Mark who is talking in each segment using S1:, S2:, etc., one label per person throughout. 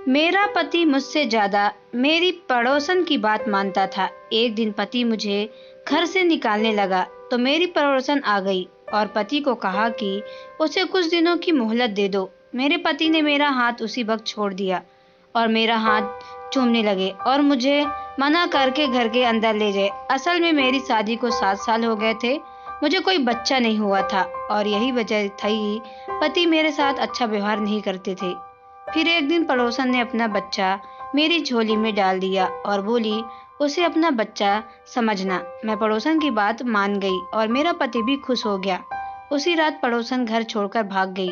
S1: मेरा पति मुझसे ज़्यादा मेरी पड़ोसन की बात मानता था। एक दिन पति मुझे घर से निकालने लगा तो मेरी पड़ोसन आ गई और पति को कहा कि उसे कुछ दिनों की मोहलत दे दो। मेरे पति ने मेरा हाथ उसी वक्त छोड़ दिया और मेरा हाथ चूमने लगे और मुझे मना करके घर के अंदर ले गए। असल में मेरी शादी को 7 साल हो गए थे, मुझे कोई बच्चा नहीं हुआ था और यही वजह थी पति मेरे साथ अच्छा व्यवहार नहीं करते थे। फिर एक दिन पड़ोसन ने अपना बच्चा मेरी झोली में डाल दिया और बोली, उसे अपना बच्चा समझना। मैं पड़ोसन की बात मान गई और मेरा पति भी खुश हो गया। उसी रात पड़ोसन घर छोड़कर भाग गई।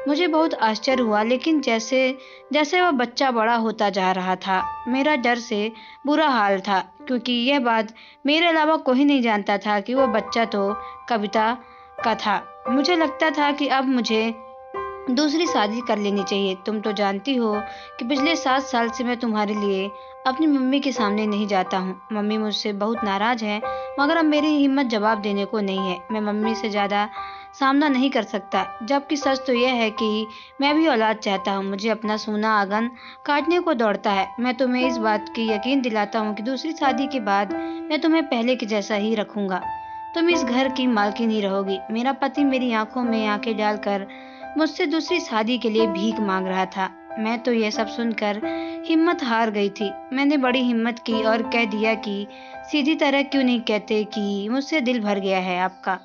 S1: मुझे बहुत आश्चर्य हुआ, लेकिन जैसे जैसे वह बच्चा बड़ा होता जा रहा था, मेरा डर से बुरा हाल था, क्योंकि यह बात मेरे अलावा कोई नहीं जानता था कि वह बच्चा तो कविता का था। मुझे लगता था कि अब मुझे दूसरी शादी कर लेनी चाहिए। तुम तो जानती हो कि पिछले 7 साल से मैं तुम्हारे लिए अपनी मम्मी के सामने नहीं जाता हूँ। मम्मी मुझसे बहुत नाराज है, मगर अब मेरी हिम्मत जवाब देने को नहीं है। मैं मम्मी से ज़्यादा सामना नहीं कर सकता, जबकि सच तो यह है कि मैं भी औलाद चाहता हूँ। मुझे अपना सोना आंगन काटने को दौड़ता है। मैं तुम्हें इस बात की यकीन दिलाता हूँ कि दूसरी शादी के बाद मैं तुम्हें पहले के जैसा ही रखूंगा। तुम इस घर की मालकिन ही रहोगी। मेरा पति मेरी आंखों में आंखें डालकर मुझसे दूसरी शादी के लिए भीख मांग रहा था। मैं तो यह सब सुनकर हिम्मत हार गई थी। मैंने बड़ी हिम्मत की और कह दिया कि सीधी तरह क्यों नहीं कहते कि मुझसे दिल भर गया है आपका।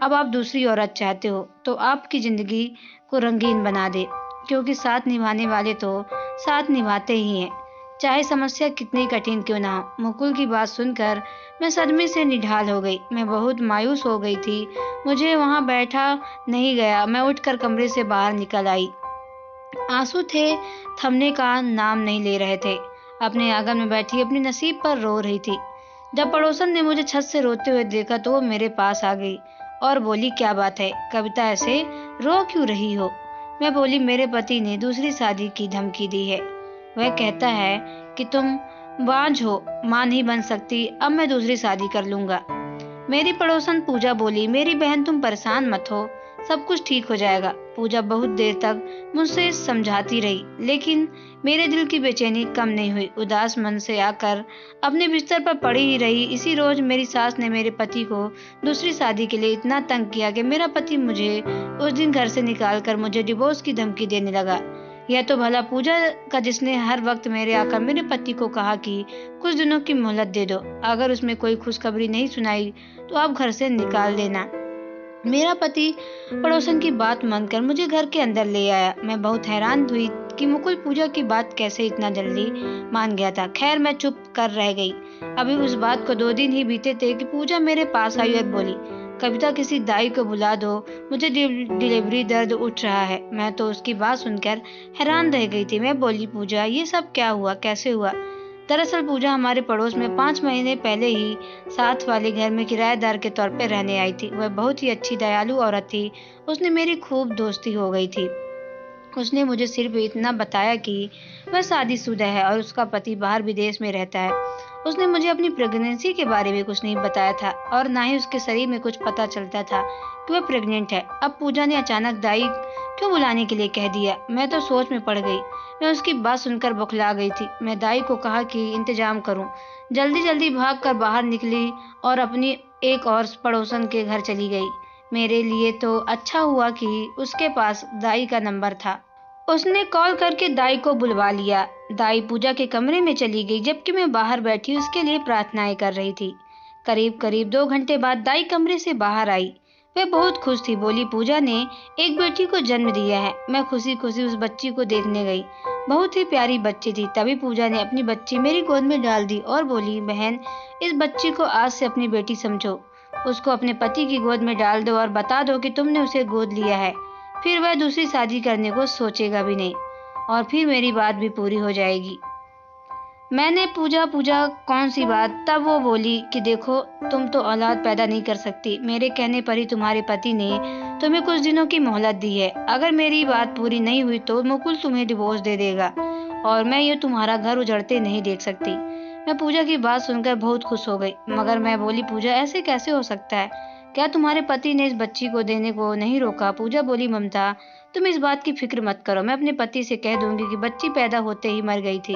S1: अब आप दूसरी औरत चाहते हो तो आपकी जिंदगी को रंगीन बना दे, क्योंकि साथ निभाने वाले तो साथ निभाते ही हैं, चाहे समस्या कितनी कठिन क्यों ना हो। मुकुल की बात सुनकर मैं सदमे से निढाल हो गई। मैं बहुत मायूस हो गई थी। मुझे वहां बैठा नहीं गया। मैं उठकर कमरे से बाहर निकल आई। आंसू थे, थमने का नाम नहीं ले रहे थे। अपने आंगन में बैठी अपने नसीब पर रो रही थी। जब पड़ोसन ने मुझे छत से रोते हुए देखा तो वो मेरे पास आ गई और बोली, क्या बात है कविता, ऐसे रो क्यों रही हो? मैं बोली, मेरे पति ने दूसरी शादी की धमकी दी है। वह कहता है कि तुम बांझ हो, मां नहीं बन सकती, अब मैं दूसरी शादी कर लूंगा। मेरी पड़ोसन पूजा बोली, मेरी बहन तुम परेशान मत हो, सब कुछ ठीक हो जाएगा। पूजा बहुत देर तक मुझसे समझाती रही, लेकिन मेरे दिल की बेचैनी कम नहीं हुई। उदास मन से आकर अपने बिस्तर पर पड़ी ही रही। इसी रोज मेरी सास ने मेरे पति को दूसरी शादी के लिए इतना तंग किया कि मेरा पति मुझे उस दिन घर से निकालकर मुझे डिवोर्स की धमकी देने लगा। यह तो भला पूजा का, जिसने हर वक्त मेरे आकर मेरे पति को कहा कि कुछ दिनों की मोहलत दे दो, अगर उसमें कोई खुशखबरी नहीं सुनाई तो आप घर से निकाल देना। मेरा पति पड़ोसन की बात मानकर मुझे घर के अंदर ले आया। मैं बहुत हैरान हुई कि मुकुल पूजा की बात कैसे इतना जल्दी मान गया था। खैर, मैं चुप कर रह गई। अभी उस बात को 2 दिन ही बीते थे कि पूजा मेरे पास आई और बोली, कविता किसी दाई को बुला दो, मुझे डिलीवरी दर्द उठ रहा है। मैं तो उसकी बात सुनकर हैरान रह गई थी। मैं बोली, पूजा ये सब क्या हुआ, कैसे हुआ? दरअसल पूजा हमारे पड़ोस में 5 महीने पहले ही साथ वाले घर में किराएदार के तौर पर रहने आई थी। वह बहुत ही अच्छी दयालु औरत थी। उसने मेरी खूब दोस्ती हो गई थी। उसने मुझे सिर्फ इतना बताया कि वह शादीशुदा है और उसका पति बाहर विदेश में रहता है। उसने मुझे अपनी प्रेगनेंसी के बारे में कुछ नहीं बताया था और ना ही उसके शरीर में कुछ पता चलता था कि वह प्रेग्नेंट है। अब पूजा ने अचानक दाई क्यों बुलाने के लिए कह दिया? मैं तो सोच में पड़ गई। मैं उसकी बात सुनकर बौखला गई थी। मैं दाई को कहा कि इंतजाम करूं। जल्दी जल्दी भागकर बाहर निकली और अपनी एक और पड़ोसन के घर चली गई। मेरे लिए तो अच्छा हुआ कि उसके पास दाई का नंबर था। उसने कॉल करके दाई को बुलवा लिया। दाई पूजा के कमरे में चली गई, जबकि मैं बाहर बैठी उसके लिए प्रार्थनाएं कर रही थी। करीब करीब 2 घंटे बाद दाई कमरे से बाहर आई। वह बहुत खुश थी। बोली, पूजा ने एक बेटी को जन्म दिया है। मैं खुशी खुशी उस बच्ची को देखने गई। बहुत ही प्यारी बच्ची थी। तभी पूजा ने अपनी बच्ची मेरी गोद में डाल दी और बोली, बहन, इस बच्ची को आज से अपनी बेटी समझो। उसको अपने पति की गोद में डाल दो और बता दो कि तुमने उसे गोद लिया है। फिर वह दूसरी शादी करने को सोचेगा भी नहीं और फिर मेरी बात भी पूरी हो जाएगी। मैंने पूजा पूजा कौन सी बात? तब वो बोली कि देखो, तुम तो औलाद पैदा नहीं कर सकती। मेरे कहने पर ही तुम्हारे पति ने तुम्हें कुछ दिनों की मोहलत दी है। अगर मेरी बात पूरी नहीं हुई तो मुकुल तुम्हें डिवोर्स दे देगा और मैं ये तुम्हारा घर उजड़ते नहीं देख सकती। मैं पूजा की बात सुनकर बहुत खुश हो गई, मगर मैं बोली, पूजा ऐसे कैसे हो सकता है? क्या तुम्हारे पति ने इस बच्ची को देने को नहीं रोका? पूजा बोली, ममता तुम इस बात की फिक्र मत करो, मैं अपने पति से कह दूंगी कि बच्ची पैदा होते ही मर गई थी।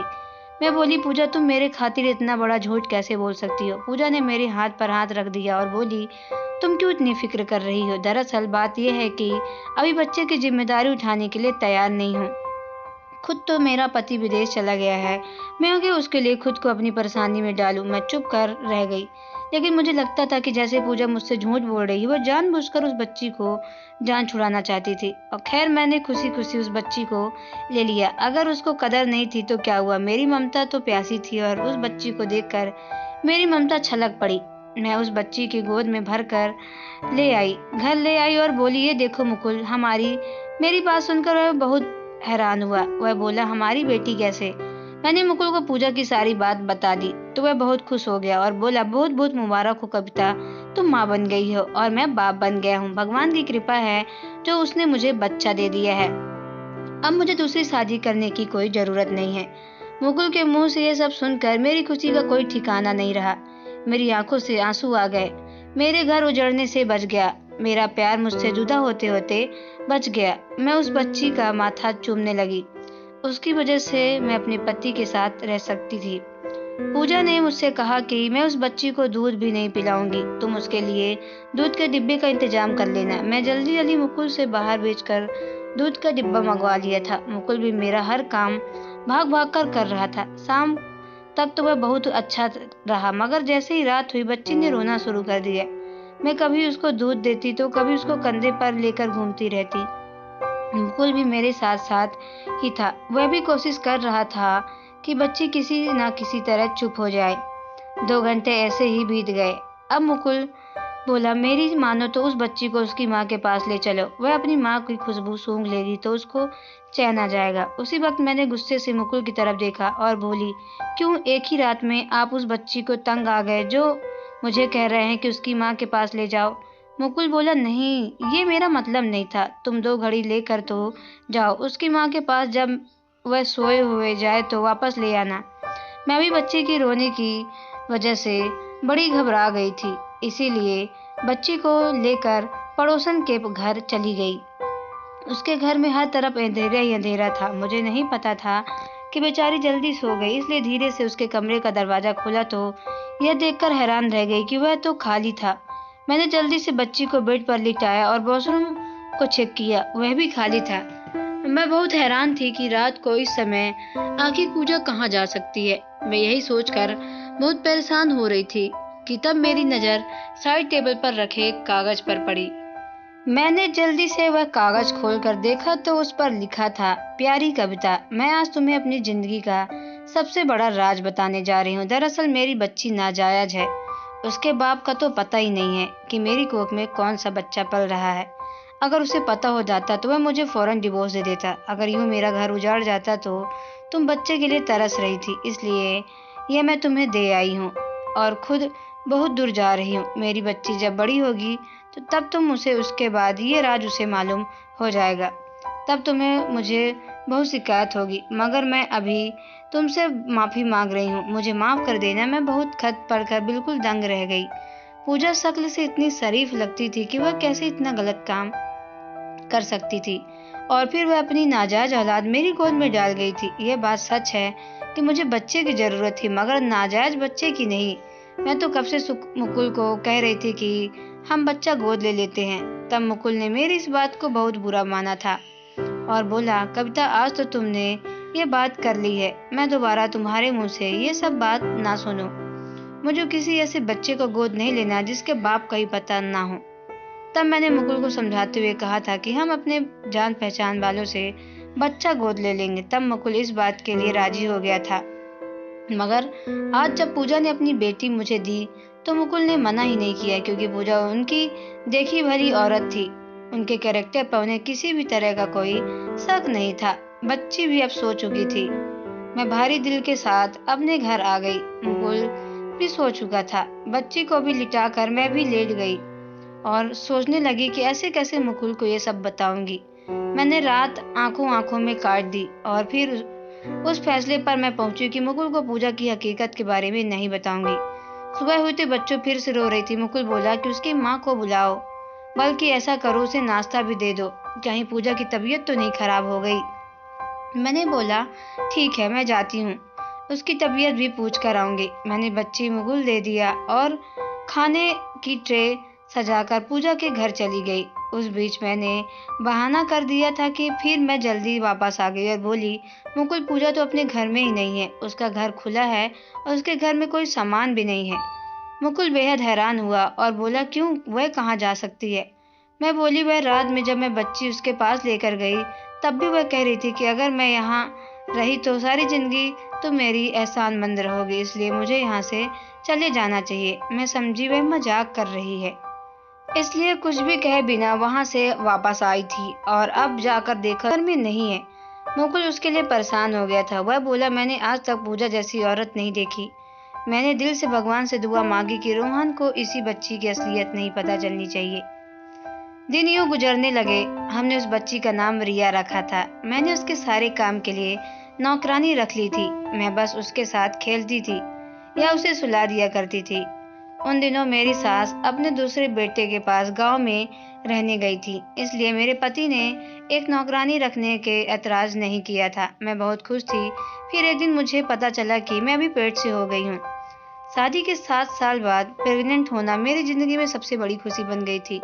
S1: मैं बोली, पूजा तुम मेरे खातिर इतना बड़ा झूठ कैसे बोल सकती हो? पूजा ने मेरे हाथ पर हाथ रख दिया और बोली, तुम क्यों इतनी फिक्र कर रही हो? दरअसल बात यह है कि अभी बच्चे की जिम्मेदारी उठाने के लिए तैयार नहीं हूँ। खुद तो मेरा पति विदेश चला गया है, मैं क्यों उसके लिए खुद को अपनी परेशानी में डालूं? मैं चुप कर रह गई, लेकिन मुझे लगता था कि जैसे पूजा मुझसे झूठ बोल रही है, वो जानबूझकर उस बच्ची को जान छुड़ाना चाहती थी। और खैर मैंने खुशी खुशी उस बच्ची को ले लिया। अगर उसको कदर नहीं थी तो क्या हुआ? मेरी ममता तो प्यासी थी और उस बच्ची को देखकर मेरी ममता छलक पड़ी। मैं उस बच्ची की गोद में भर कर घर ले आई और बोली, ये देखो मुकुल हमारी। मेरी बात सुनकर वह बहुत हैरान हुआ। वह बोला, हमारी बेटी कैसे? मैंने मुकुल को पूजा की सारी बात बता दी तो वह बहुत खुश हो गया और बोला, बहुत बहुत मुबारक हो कविता, तुम माँ बन गई हो और मैं बाप बन गया हूँ। भगवान की कृपा है जो उसने मुझे बच्चा दे दिया है। अब मुझे दूसरी शादी करने की कोई जरूरत नहीं है। मुकुल के मुंह से ये सब सुनकर मेरी खुशी का कोई ठिकाना नहीं रहा। मेरी आंखों से आंसू आ गए। मेरे घर उजड़ने से बच गया, मेरा प्यार मुझसे जुदा होते होते बच गया। मैं उस बच्ची का माथा चूमने लगी। उसकी वजह से मैं अपने पति के साथ रह सकती थी। पूजा ने मुझसे कहा कि मैं उस बच्ची को दूध भी नहीं पिलाऊंगी, तुम उसके लिए दूध के डिब्बे का इंतजाम कर लेना। मैं जल्दी जल्दी मुकुल से बाहर भेजकर दूध का डिब्बा मंगवा लिया था। मुकुल भी मेरा हर काम भाग भाग कर रहा था। शाम तक तो वह बहुत अच्छा रहा, मगर जैसे ही रात हुई बच्ची ने रोना शुरू कर दिया। मैं कभी उसको दूध देती तो कभी उसको कंधे पर लेकर घूमती रहती। मुकुल भी मेरे साथ साथ ही था। वह भी कोशिश कर रहा था कि बच्ची किसी न किसी तरह चुप हो जाए। 2 घंटे ऐसे ही बीत गए। अब मुकुल बोला, मेरी मानो तो उस बच्ची को उसकी माँ के पास ले चलो, वह अपनी माँ की खुशबू सूंघ लेगी तो उसको चैन आ जाएगा। उसी वक्त मैंने गुस्से से मुकुल की तरफ देखा और बोली, क्यों एक ही रात में आप उस बच्ची को तंग आ गए जो मुझे कह रहे हैं कि उसकी माँ के पास ले जाओ? मुकुल बोला, नहीं, ये मेरा मतलब नहीं था। तुम 2 घड़ी लेकर तो जाओ उसकी माँ के पास, जब वह सोए हुए जाए तो वापस ले आना। मैं भी बच्चे की रोने की वजह से बड़ी घबरा गई थी, इसीलिए बच्ची को लेकर पड़ोसन के घर चली गई। उसके घर में हर तरफ अंधेरा ही अंधेरा था। मुझे नहीं पता था कि बेचारी जल्दी सो गई, इसलिए धीरे से उसके कमरे का दरवाजा खोला तो यह देखकर हैरान रह गई कि वह तो खाली था। मैंने जल्दी से बच्ची को बेड पर लिटाया और वॉशरूम को चेक किया, वह भी खाली था। मैं बहुत हैरान थी कि रात को इस समय आखिर पूजा कहाँ जा सकती है। मैं यही सोचकर बहुत परेशान हो रही थी कि तब मेरी नजर साइड टेबल पर रखे एक कागज पर पड़ी। मैंने जल्दी से वह कागज खोलकर देखा तो उस पर लिखा था, प्यारी कविता, मैं आज तुम्हें अपनी जिंदगी का सबसे बड़ा राज बताने जा रही हूँ। दरअसल मेरी बच्ची नाजायज है। उसके बाप का तो पता ही नहीं है कि मेरी कोख में कौन सा बच्चा पल रहा है। अगर उसे पता हो जाता तो वह मुझे फौरन डिवोर्स दे देता। अगर यूं मेरा घर उजाड़ जाता तो तुम बच्चे के लिए तरस रही थी, इसलिए यह मैं तुम्हें दे आई हूँ और खुद बहुत दूर जा रही हूँ। मेरी बच्ची जब बड़ी होगी तो तब तुम उसे उसके बाद ये राज उसे मालूम हो जाएगा। तब तुम्हें मुझे बहुत शिकायत होगी, मगर मैं अभी तुमसे माफी मांग रही हूँ, मुझे माफ कर देना। मैं बहुत खत पढ़कर बिल्कुल दंग रह गई। पूजा शक्ल से इतनी शरीफ लगती थी कि वह कैसे इतना गलत काम कर सकती थी, और फिर वह अपनी नाजायज औलाद मेरी गोद में डाल गई थी। यह बात सच है कि मुझे बच्चे की जरूरत थी, मगर नाजायज बच्चे की नहीं। मैं तो कब से मुकुल को कह रही थी कि हम बच्चा गोद ले लेते हैं। तब मुकुल ने मेरी इस बात को बहुत बुरा माना था और बोला, कविता, आज तो तुमने ये बात कर ली है, मैं दोबारा तुम्हारे मुंह से ये सब बात ना सुनूं। मुझे किसी ऐसे बच्चे को गोद नहीं लेना जिसके बाप का ही पता ना हो। तब मैंने मुकुल को समझाते हुए कहा था कि हम अपने जान पहचान वालों से बच्चा गोद ले लेंगे। तब मुकुल इस बात के लिए राजी हो गया था, मगर आज जब पूजा ने अपनी बेटी मुझे दी तो मुकुल ने मना ही नहीं किया, क्योंकि पूजा उनकी देखी भली औरत थी। उनके कैरेक्टर पर उन्हें किसी भी तरह का कोई शक नहीं था। बच्ची भी अब सो चुकी थी। मैं भारी दिल के साथ अपने घर आ गई। मुकुल भी सो चुका था। बच्ची को भी लिटाकर मैं भी लेट गई और सोचने लगी कि ऐसे कैसे मुकुल को ये सब बताऊंगी। मैंने रात आंखों आंखों में काट दी और फिर उस फैसले पर मैं पहुंची कि मुकुल को पूजा की हकीकत के बारे में नहीं बताऊंगी। सुबह हुई बच्चों फिर से रो रही थी। मुकुल बोला कि उसकी माँ को बुलाओ, बल्कि ऐसा करो उसे नाश्ता भी दे दो, कहीं पूजा की तबीयत तो नहीं खराब हो गई। मैंने बोला ठीक है, मैं जाती हूँ, उसकी तबीयत भी पूछ कर आऊंगी। मैंने बच्ची मुकुल दे दिया और खाने की ट्रे सजाकर पूजा के घर चली गई। उस बीच मैंने बहाना कर दिया था कि फिर मैं जल्दी वापस आ गई और बोली मुकुल पूजा तो अपने घर में ही नहीं है, उसका घर खुला है और उसके घर में कोई सामान भी नहीं है। मुकुल बेहद हैरान हुआ और बोला क्यों, वह कहाँ जा सकती है। मैं बोली वह रात में जब मैं बच्ची उसके पास लेकर गई तब भी वह कह रही थी कि अगर मैं यहाँ रही तो सारी जिंदगी तो मेरी एहसानमंद रहोगी, इसलिए मुझे यहाँ से चले जाना चाहिए। मैं समझी वह मजाक कर रही है, इसलिए कुछ भी कहे बिना वहां से वापस आई थी और अब जाकर देखा घर में नहीं है। मुकुल उसके लिए परेशान हो गया था। वह बोला मैंने आज तक पूजा जैसी औरत नहीं देखी। मैंने दिल से भगवान से दुआ मांगी कि रोहन को इसी बच्ची की असलियत नहीं पता चलनी चाहिए। दिन यूं गुजरने लगे। हमने उस बच्ची का नाम रिया रखा था। मैंने उसके सारे काम के लिए नौकरानी रख ली थी। मैं बस उसके साथ खेलती थी या उसे सुला दिया करती थी। उन दिनों मेरी सास अपने दूसरे बेटे के पास गांव में रहने गई थी, इसलिए मेरे पति ने एक नौकरानी रखने के ऐतराज नहीं किया था। मैं बहुत खुश थी। फिर एक दिन मुझे पता चला कि मैं अभी पेट से हो गई हूँ। शादी के 7 साल बाद प्रेग्नेंट होना मेरी जिंदगी में सबसे बड़ी खुशी बन गई थी।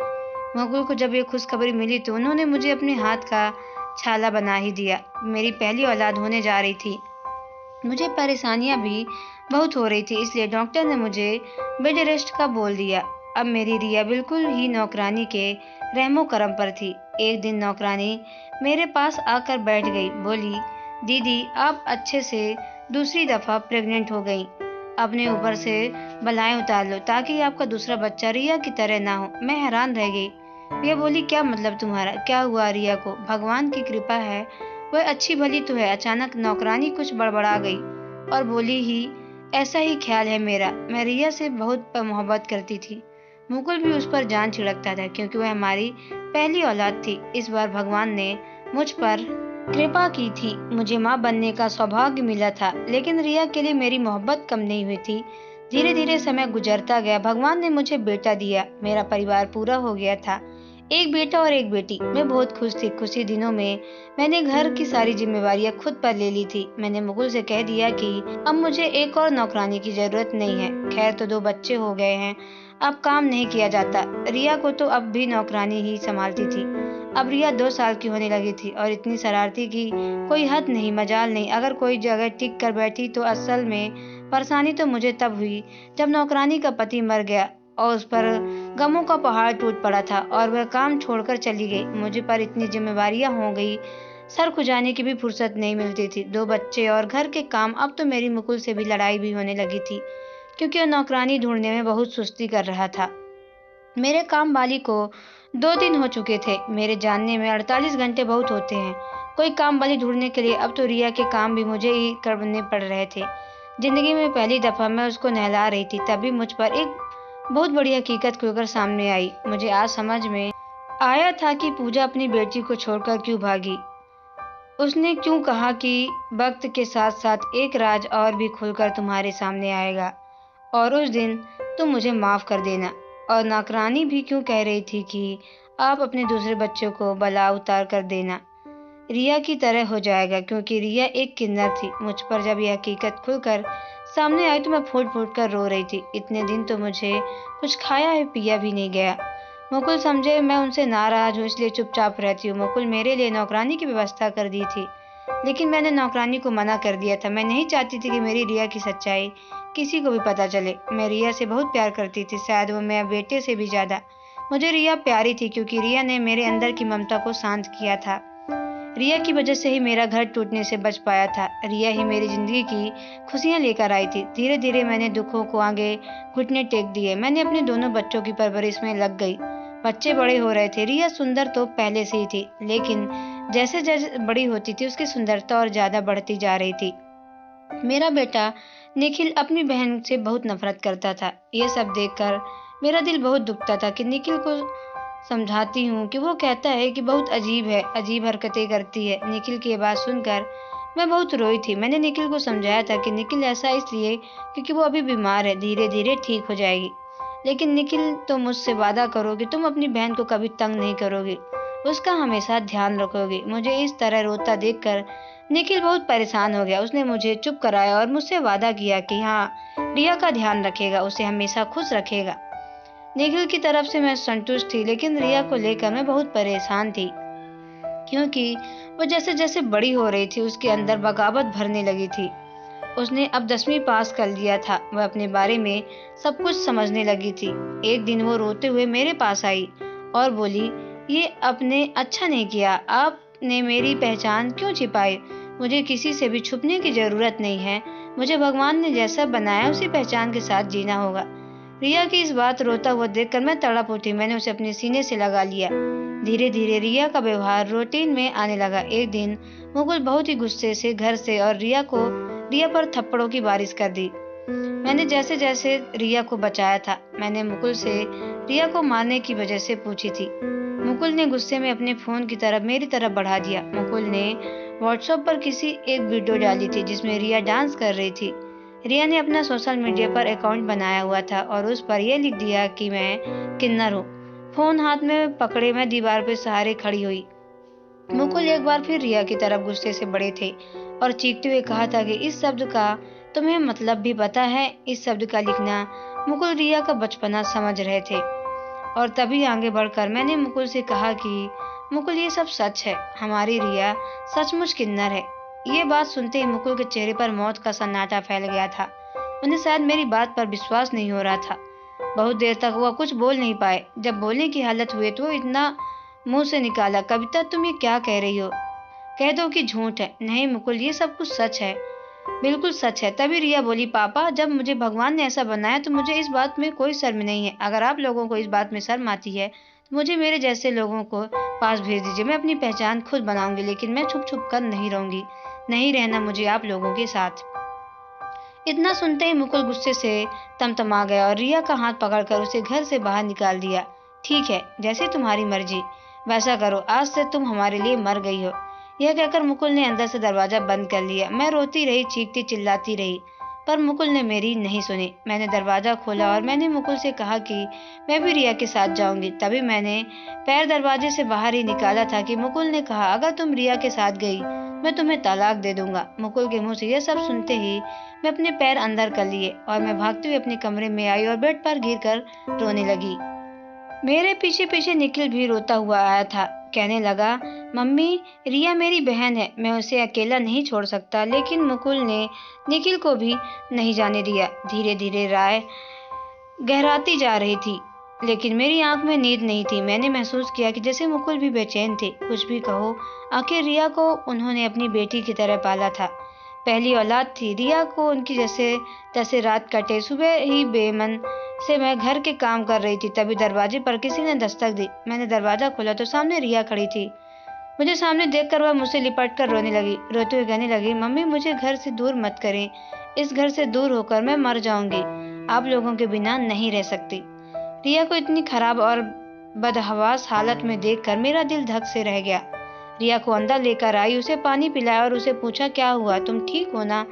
S1: मकुल को जब ये खुशखबरी मिली तो उन्होंने मुझे अपने हाथ का छाला बना ही दिया। मेरी पहली औलाद होने जा रही थी। मुझे परेशानियां भी बहुत हो रही थी, इसलिए डॉक्टर ने मुझे बेड रेस्ट का बोल दिया। अब मेरी रिया बिल्कुल ही नौकरानी के रहमो करम पर थी। एक दिन नौकरानी मेरे पास आकर बैठ गई, बोली दीदी आप अच्छे से दूसरी दफा प्रेग्नेंट हो गई, अपने ऊपर से बलाएं उतार लो ताकि आपका दूसरा बच्चा रिया की तरह ना हो। मैं हैरान रह गई। रिया बोली क्या मतलब तुम्हारा, क्या हुआ रिया को? भगवान की कृपा है, वह अच्छी भली तो है। अचानक नौकरानी कुछ बड़बड़ा गई और बोली ही ऐसा ही ख्याल है मेरा, मैं रिया से बहुत मोहब्बत करती थी। मुकुल भी उस पर जान छिड़कता था क्योंकि वह हमारी पहली औलाद थी। इस बार भगवान ने मुझ पर कृपा की थी, मुझे माँ बनने का सौभाग्य मिला था। लेकिन रिया के लिए मेरी मोहब्बत कम नहीं हुई थी। धीरे धीरे समय गुजरता गया। भगवान ने मुझे बेटा दिया, मेरा परिवार पूरा हो गया था, एक बेटा और एक बेटी। मैं बहुत खुश थी। खुशी दिनों में मैंने घर की सारी जिम्मेवारियां खुद पर ले ली थी। मैंने मुकुल से कह दिया कि अब मुझे एक और नौकरानी की जरूरत नहीं है। खैर तो 2 बच्चे हो गए हैं, अब काम नहीं किया जाता। रिया को तो अब भी नौकरानी ही संभालती थी। अब रिया 2 साल की होने लगी थी और इतनी शरारती की कोई हद नहीं, मजाल नहीं। अगर कोई जगह टिक कर बैठी तो असल में परेशानी तो मुझे तब हुई जब नौकरानी का पति मर गया और उस पर गमों का पहाड़ टूट पड़ा था और वह काम छोड़कर चली गई। मुझे पर इतनी जिम्मेवारियां हो गई, सर खुजाने की भी फुर्सत नहीं मिलती थी। 2 बच्चे और घर के काम। अब तो मेरी मुकुल से भी लड़ाई भी होने लगी थी क्योंकि वह नौकरानी ढूंढने में बहुत सुस्ती कर रहा था। मेरे काम वाली को 2 दिन हो चुके थे। मेरे जानने में 48 घंटे बहुत होते हैं कोई काम वाली ढूंढने के लिए। अब तो रिया के काम भी मुझे ही करने पड़ रहे थे। जिंदगी में पहली दफा मैं उसको नहला रही थी, तभी मुझ पर एक बहुत बड़ी हकीकत खुलकर सामने आई। मुझे आज समझ में आया था कि पूजा अपनी बेटी को छोड़कर क्यों भागी। उसने क्यों कहा कि वक्त के साथ साथ एक राज और भी खुलकर तुम्हारे सामने आएगा और उस दिन तुम मुझे माफ कर देना। और नौकरानी भी क्यों कह रही थी कि आप अपने दूसरे बच्चों को बला उतार कर देना, रिया की तरह हो जाएगा, क्योंकि रिया एक किन्नर थी। मुझ पर जब यह हकीकत खुलकर सामने आई तो मैं फूट फूट कर रो रही थी। इतने दिन तो मुझे कुछ खाया है पिया भी नहीं गया। मुकुल समझे मैं उनसे नाराज हूँ इसलिए चुपचाप रहती हूँ। मुकुल मेरे लिए नौकरानी की व्यवस्था कर दी थी, लेकिन मैंने नौकरानी को मना कर दिया था। मैं नहीं चाहती थी कि मेरी रिया की सच्चाई किसी को भी पता चले। मैं रिया से बहुत प्यार करती थी, शायद वो मेरे बेटे से भी ज्यादा। मुझे रिया प्यारी थी क्योंकि रिया ने मेरे अंदर की ममता को शांत किया था। रिया की वजह से ही मेरा घर टूटने से बच पाया था। रिया ही मेरी जिंदगी की खुशियां लेकर आई थी। धीरे धीरे मैंने दुखों को आगे घुटने टेक दिए। मैंने अपने दोनों बच्चों की परवरिश में लग गई। बच्चे बड़े हो रहे थे। रिया सुंदर तो पहले से ही थी, लेकिन जैसे जैसे बड़ी होती थी उसकी सुंदरता और ज्यादा बढ़ती जा रही थी। मेरा बेटा निखिल अपनी बहन से बहुत नफरत करता था। ये सब देखकर मेरा दिल बहुत दुखता था कि निखिल को समझाती हूँ कि वो कहता है कि बहुत अजीब है, अजीब हरकतें करती है। निखिल की बात सुनकर मैं बहुत रोई थी। मैंने निखिल को समझाया था कि निखिल ऐसा इसलिए क्योंकि वो अभी बीमार है, धीरे धीरे ठीक हो जाएगी। लेकिन निखिल, तुम मुझसे वादा करो कि तुम अपनी बहन को कभी तंग नहीं करोगे, उसका हमेशा ध्यान रखोगे। मुझे इस तरह रोता देखकर निखिल बहुत परेशान हो गया। उसने मुझे चुप कराया और मुझसे वादा किया कि हाँ, रिया का ध्यान रखेगा, उसे हमेशा खुश रखेगा। निखिल की तरफ से मैं संतुष्ट थी, लेकिन रिया को लेकर मैं बहुत परेशान थी, क्योंकि वो जैसे जैसे बड़ी हो रही थी उसके अंदर बगावत भरने लगी थी। उसने अब 10वीं पास कर लिया था। वह अपने बारे में सब कुछ समझने लगी थी। एक दिन वो रोते हुए मेरे पास आई और बोली, ये आपने अच्छा नहीं किया, आपने मेरी पहचान क्यों छिपाई? मुझे किसी से भी छुपने की जरूरत नहीं है। मुझे भगवान ने जैसा बनाया उसी पहचान के साथ जीना होगा। रिया की इस बात रोता हुआ देखकर मैं तड़प उठी। मैंने उसे अपने सीने से लगा लिया। धीरे धीरे रिया का व्यवहार रूटीन में आने लगा। एक दिन मुकुल बहुत ही गुस्से से घर से और रिया पर थप्पड़ों की बारिश कर दी। मैंने जैसे जैसे रिया को बचाया था। मैंने मुकुल से रिया को मारने की वजह से पूछी थी। मुकुल ने गुस्से में अपने फोन की तरफ मेरी तरफ बढ़ा दिया। मुकुल ने व्हाट्सएप पर किसी एक वीडियो डाली थी जिसमें रिया डांस कर रही थी। रिया ने अपना सोशल मीडिया पर अकाउंट बनाया हुआ था और उस पर यह लिख दिया कि मैं किन्नर हूँ। फोन हाथ में पकड़े मैं दीवार पर सहारे खड़ी हुई। मुकुल एक बार फिर रिया की तरफ गुस्से से बढ़े थे और चीखते हुए कहा था कि इस शब्द का तुम्हें मतलब भी पता है? इस शब्द का लिखना मुकुल रिया का बचपना समझ रहे थे। और तभी आगे बढ़कर मैंने मुकुल से कहा कि मुकुल, ये सब सच है, हमारी रिया सचमुच किन्नर है। ये बात सुनते ही मुकुल के चेहरे पर मौत का सन्नाटा फैल गया था। उन्हें शायद मेरी बात पर विश्वास नहीं हो रहा था। बहुत देर तक वह कुछ बोल नहीं पाए। जब बोलने की हालत हुई तो इतना मुंह से निकाला, कविता तुम ये क्या कह रही हो? कह दो कि झूठ है। नहीं मुकुल, ये सब कुछ सच है, बिल्कुल सच है। तभी रिया बोली, पापा, जब मुझे भगवान ने ऐसा बनाया तो मुझे इस बात में कोई शर्म नहीं है। अगर आप लोगों को इस बात में शर्म आती है तो मुझे मेरे जैसे लोगों को पास भेज दीजिए। मैं अपनी पहचान खुद बनाऊंगी, लेकिन मैं छुप छुप कर नहीं रहूंगी। नहीं रहना मुझे आप लोगों के साथ। इतना सुनते ही मुकुल गुस्से से तमतमा गया और रिया का हाथ पकड़कर उसे घर से बाहर निकाल दिया। ठीक है, जैसे तुम्हारी मर्जी, वैसा करो। आज से तुम हमारे लिए मर गई हो। यह कहकर मुकुल ने अंदर से दरवाजा बंद कर लिया। मैं रोती रही, चीखती चिल्लाती रही, पर मुकुल ने मेरी नहीं सुनी। मैंने दरवाजा खोला और मैंने मुकुल से कहा कि मैं भी रिया के साथ जाऊंगी। तभी मैंने पैर दरवाजे से बाहर ही निकाला था कि मुकुल ने कहा, अगर तुम रिया के साथ गई मैं तुम्हें तलाक दे दूंगा। मुकुल के मुंह से यह सब सुनते ही मैं अपने पैर अंदर कर लिए और मैं भागते हुए अपने कमरे में आई और बेड पर गिरकर रोने लगी। मेरे पीछे पीछे निखिल भी रोता हुआ आया था। कहने लगा, मम्मी, रिया मेरी बहन है, मैं उसे अकेला नहीं छोड़ सकता। लेकिन मुकुल ने निखिल को भी नहीं जाने दिया। धीरे धीरे राय गहराती जा रही थी, लेकिन मेरी आंख में नींद नहीं थी। मैंने महसूस किया कि जैसे मुकुल भी बेचैन थे। कुछ भी कहो, आखिर रिया को उन्होंने अपनी बेटी की तरह पाला था। पहली औलाद थी। रिया को उनकी जैसे तैसे रात कटे। सुबह ही बेमन से मैं घर के काम कर रही थी, तभी दरवाजे पर किसी ने दस्तक दी। मैंने दरवाजा खोला तो सामने रिया खड़ी थी। मुझे सामने देखकर वह मुझसे लिपट कर रोने लगी। रोते हुए कहने लगी, मम्मी, मुझे घर से दूर मत करें। इस घर से दूर होकर मैं मर जाऊंगी। आप लोगों के बिना नहीं रह सकती। रिया को इतनी खराब और बदहवास हालत में देखकर मेरा दिल धक से रह गया। रिया को अंदर लेकर आई, उसे पानी पिलाया और उसे पूछा, क्या हुआ, तुम ठीक हो ना?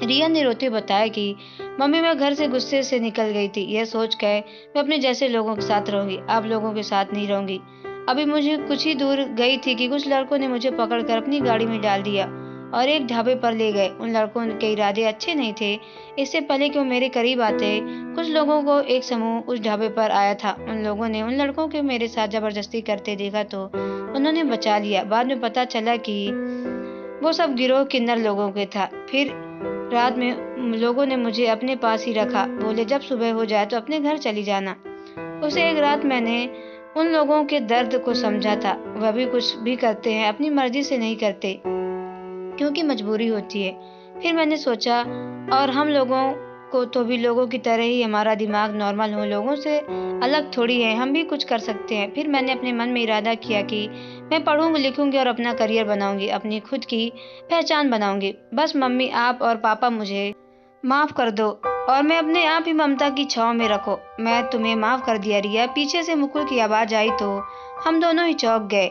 S1: रिया ने रोते हुए बताया कि मम्मी, मैं घर से गुस्से से निकल गई थी। यह सोच कर मैं अपने जैसे लोगों के साथ रहूंगी, आप लोगों के साथ नहीं रहूंगी। अभी मुझे कुछ ही दूर गई थी कि कुछ लड़कों ने मुझे पकड़कर अपनी गाड़ी में डाल दिया और एक ढाबे पर ले गए। उन लड़कों के इरादे अच्छे नहीं थे। इससे पहले कि वो मेरे करीब आते, कुछ लोगों को एक समूह उस ढाबे पर आया था। उन लोगों ने उन लड़कों के मेरे साथ जबरदस्ती करते देखा तो उन्होंने बचा लिया। बाद में पता चला कि वो सब गिरोह किन्नर लोगों के था। फिर रात में लोगों ने मुझे अपने पास ही रखा। बोले, जब सुबह हो जाए तो अपने घर चली जाना। उसे एक रात मैंने उन लोगों के दर्द को समझा था। वह भी कुछ भी करते हैं अपनी मर्जी से नहीं करते, क्योंकि मजबूरी होती है। फिर मैंने सोचा, और हम लोगों को तो भी लोगों की तरह ही हमारा दिमाग नॉर्मल हो, लोगों से अलग थोड़ी है, हम भी कुछ कर सकते हैं। फिर मैंने अपने मन में इरादा किया कि मैं पढ़ूंगी, लिखूंगी और अपना करियर बनाऊंगी, अपनी खुद की पहचान बनाऊंगी। बस मम्मी, आप और पापा मुझे माफ कर दो और मैं अपने आप ही ममता की छांव में रखो। मैं तुम्हें माफ कर दिया रिया। पीछे से मुकुल की आवाज आई तो हम दोनों ही चौंक गए।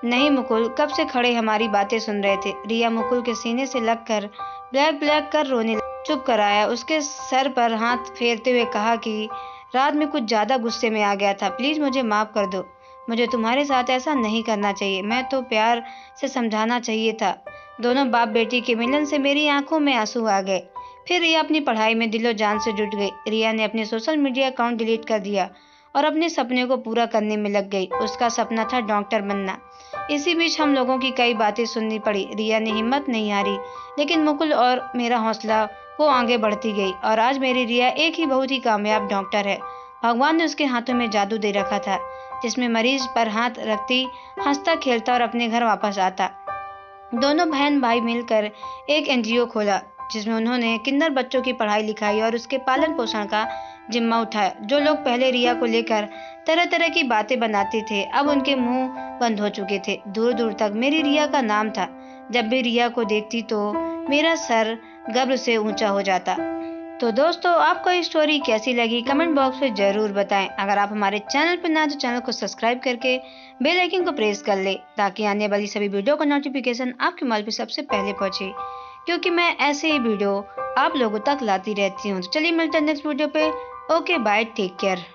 S1: नहीं मुकुल कब से खड़े हमारी बातें सुन रहे थे। रिया मुकुल के सीने से लगकर ब्लैक ब्लैक कर रोने लगी। चुप कराया, उसके सर पर हाथ फेरते हुए कहा कि रात में कुछ ज्यादा गुस्से में आ गया था, प्लीज मुझे माफ कर दो। मुझे तुम्हारे साथ ऐसा नहीं करना चाहिए, मैं तो प्यार से समझाना चाहिए था। दोनों बाप बेटी के मिलन से मेरी आंखों में आंसू आ गए। फिर रिया अपनी पढ़ाई में दिलो जान से जुट गई। रिया ने अपने सोशल मीडिया अकाउंट डिलीट कर दिया और अपने सपने को पूरा करने में लग गई। उसका सपना था डॉक्टर बनना। इसी बीच हम लोगों की कई बातें सुननी पड़ी। रिया ने हिम्मत नहीं हारी, लेकिन मुकुल और मेरा हौसला वो आगे बढ़ती गई और आज मेरी रिया एक ही बहुत ही कामयाब डॉक्टर है। भगवान ने उसके हाथों में जादू दे रखा था, जिसमें मरीज पर हाथ रखती हंसता खेलता और अपने घर वापस आता। दोनों बहन भाई मिलकर एक एनजीओ खोला, जिसमें उन्होंने किन्नर बच्चों की पढ़ाई लिखाई और उसके पालन पोषण का जिम्मा उठाया। जो लोग पहले रिया को लेकर तरह तरह की बातें बनाते थे, अब उनके मुंह बंद हो चुके थे। दूर दूर तक मेरी रिया का नाम था। जब भी रिया को देखती तो मेरा सर गर्व से ऊंचा हो जाता। तो दोस्तों, आपको ये स्टोरी कैसी लगी कमेंट बॉक्स में जरूर बताएं। अगर आप हमारे चैनल पर ना तो चैनल को सब्सक्राइब करके बेल आइकन को प्रेस कर ले, ताकि आने वाली सभी वीडियो का नोटिफिकेशन आपके मोबाइल पर सबसे पहले पहुंचे, क्योंकि मैं ऐसे ही वीडियो आप लोगों तक लाती रहती हूँ। तो चलिए मिलते हैं नेक्स्ट वीडियो पे। Okay bye, take care.